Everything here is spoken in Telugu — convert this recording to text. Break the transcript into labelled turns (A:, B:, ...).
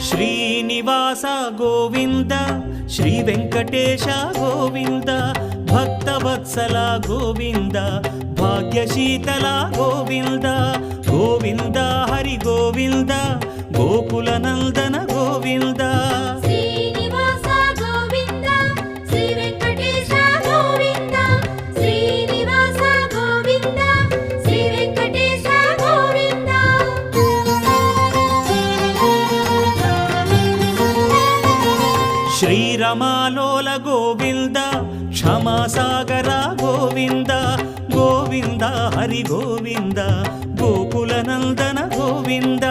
A: శ్రీనివాస గోవింద శ్రీ వెంకటేశ గోవింద భక్తవత్సల గోవింద భాగ్యశీతల గోవింద గోవింద హరి గోవింద గోకుల నందన గోవింద
B: శ్రీనివాస గోవింద శ్రీ వెంకటేశ గోవింద శ్రీనివాస గోవింద శ్రీ వెంకటేశ గోవింద
A: శ్రీరమాలోల గోవింద క్షమాసాగర గోవింద గోవింద హరి గోవింద గోకుల నందన గోవింద